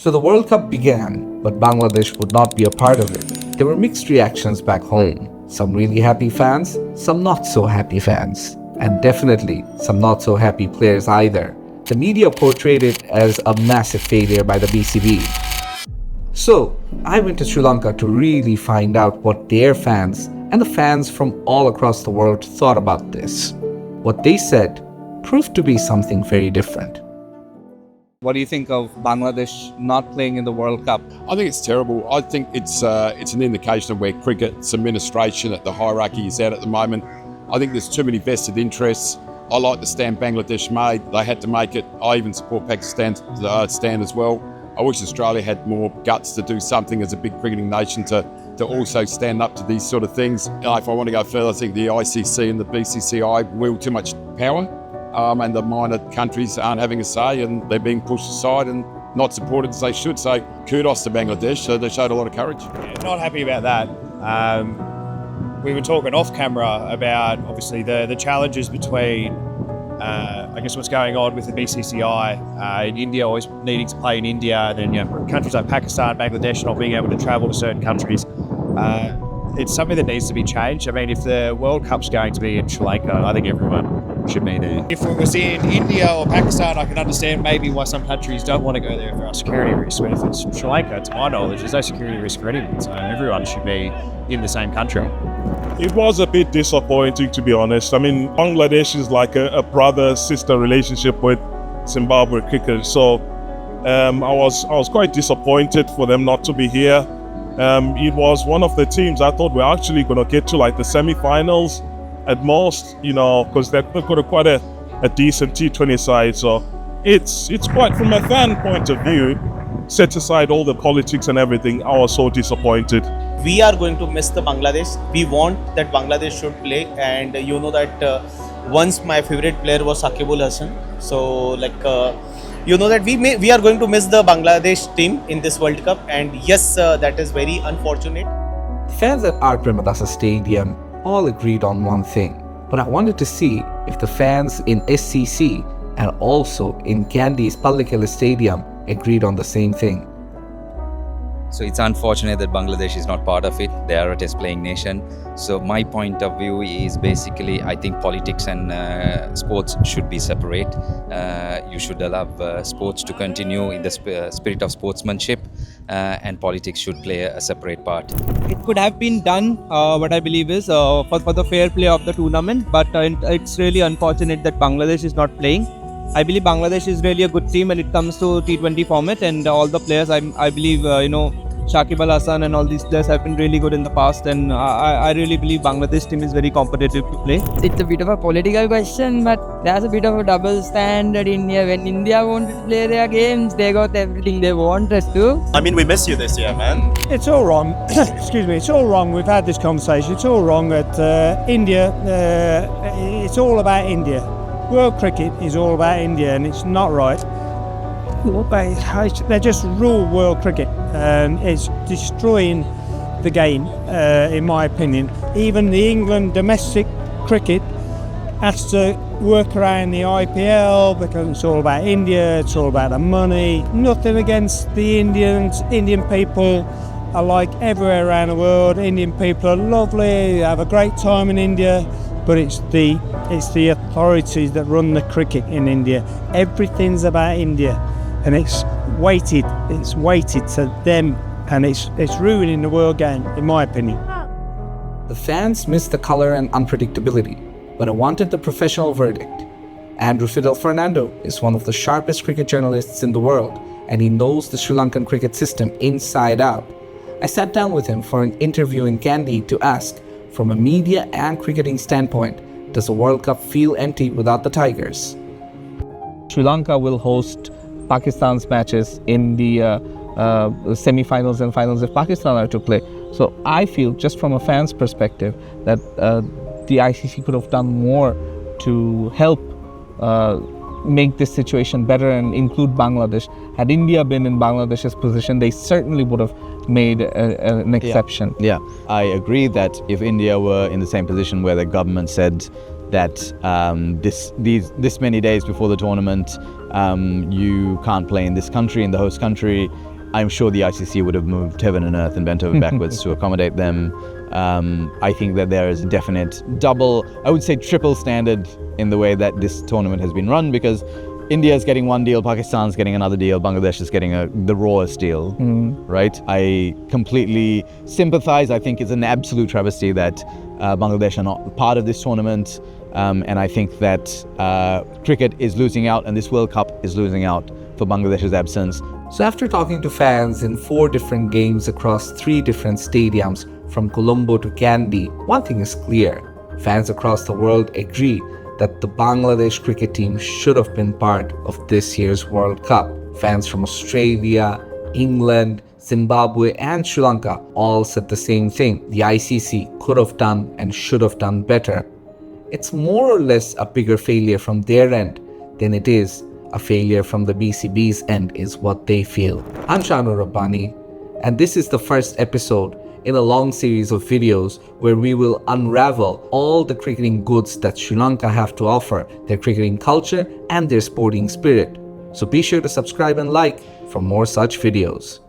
So the World Cup began, but Bangladesh would not be a part of it. There were mixed reactions back home. Some really happy fans, some not so happy fans, and definitely some not so happy players either. The media portrayed it as a massive failure by the BCB. So I went to Sri Lanka to really find out what their fans and the fans from all across the world thought about this. What they said proved to be something very different. What do you think of Bangladesh not playing in the World Cup? I think it's terrible. I think it's an indication of where cricket's administration at the hierarchy is at the moment. I think there's too many vested interests. I like the stand Bangladesh made. They had to make it. I even support Pakistan's stand as well. I wish Australia had more guts to do something as a big cricketing nation to also stand up to these sort of things. If I want to go further, I think the ICC and the BCCI wield too much power. And the minor countries aren't having a say and they're being pushed aside and not supported as they should. So kudos to Bangladesh. So they showed a lot of courage. Yeah, not happy about that. We were talking off camera about obviously the challenges between I guess what's going on with the BCCI in India, always needing to play in India, and then countries like Pakistan, Bangladesh not being able to travel to certain countries. It's something that needs to be changed. I mean, if the World Cup's going to be in Sri Lanka, I think everyone should be there. If it was in India or Pakistan, I can understand maybe why some countries don't want to go there if there are security risks. But if it's Sri Lanka, to my knowledge, there's no security risk for anyone. So everyone should be in the same country. It was a bit disappointing, to be honest. I mean, Bangladesh is like a brother-sister relationship with Zimbabwe cricket. So I was quite disappointed for them not to be here. It was one of the teams I thought were actually going to get to like the semi-finals at most, because they've got quite a decent T20 side. So it's quite, from a fan point of view, set aside all the politics and everything, I was so disappointed. We are going to miss the Bangladesh. We want that Bangladesh should play, and you know that once my favorite player was Shakibul Hasan. So you know that we are going to miss the Bangladesh team in this World Cup, and yes, that is very unfortunate. Fans at R. Premadasa Stadium all agreed on one thing, but I wanted to see if the fans in SCC and also in Kandy's Pallekele Stadium agreed on the same thing. So it's unfortunate that Bangladesh is not part of it. They are a test playing nation. So my point of view is basically, I think politics and sports should be separate. You should allow sports to continue in the spirit of sportsmanship, and politics should play a separate part. It could have been done, what I believe is, for the fair play of the tournament, but it's really unfortunate that Bangladesh is not playing. I believe Bangladesh is really a good team when it comes to T20 format, and all the players, I believe, Shakib Al Hasan and all these players have been really good in the past, and I really believe Bangladesh team is very competitive to play. It's a bit of a political question, but there's a bit of a double standard in here. When India wanted to play their games, they got everything they wanted to. I mean, we miss you this year, man. It's all wrong. Excuse me. It's all wrong. We've had this conversation. It's all wrong that India. It's all about India. World cricket is all about India, and it's not right. They just rule world cricket, and it's destroying the game, in my opinion. Even the England domestic cricket has to work around the IPL because it's all about India, it's all about the money. Nothing against the Indians. Indian people are like everywhere around the world. Indian people are lovely, they have a great time in India, but it's the authorities that run the cricket in India. Everything's about India, and it's weighted to them, and it's ruining the world game, in my opinion. The fans missed the color and unpredictability, but I wanted the professional verdict. Andrew Fidel Fernando is one of the sharpest cricket journalists in the world, and he knows the Sri Lankan cricket system inside out. I sat down with him for an interview in Kandy to ask, from a media and cricketing standpoint, does the World Cup feel empty without the Tigers? Sri Lanka will host Pakistan's matches in the semi-finals and finals if Pakistan are to play. So I feel, just from a fan's perspective, that the ICC could have done more to help make this situation better and include Bangladesh. Had India been in Bangladesh's position, they certainly would have made an exception. Yeah, I agree that if India were in the same position where the government said that this many days before the tournament, you can't play in this country, in the host country, I'm sure the ICC would have moved heaven and earth and bent over backwards to accommodate them. I think that there is a definite double, I would say triple standard in the way that this tournament has been run, because India is getting one deal, Pakistan's getting another deal, Bangladesh is getting the rawest deal, right? I completely sympathize. I think it's an absolute travesty that Bangladesh are not part of this tournament. And I think that cricket is losing out, and this World Cup is losing out for Bangladesh's absence. So after talking to fans in 4 different games across 3 different stadiums from Colombo to Kandy, one thing is clear. Fans across the world agree that the Bangladesh cricket team should have been part of this year's World Cup. Fans from Australia, England, Zimbabwe and Sri Lanka all said the same thing. The ICC could have done and should have done better. It's more or less a bigger failure from their end than it is a failure from the BCB's end, is what they feel. I'm Shahnoor, and this is the first episode in a long series of videos where we will unravel all the cricketing goods that Sri Lanka have to offer, their cricketing culture and their sporting spirit. So be sure to subscribe and like for more such videos.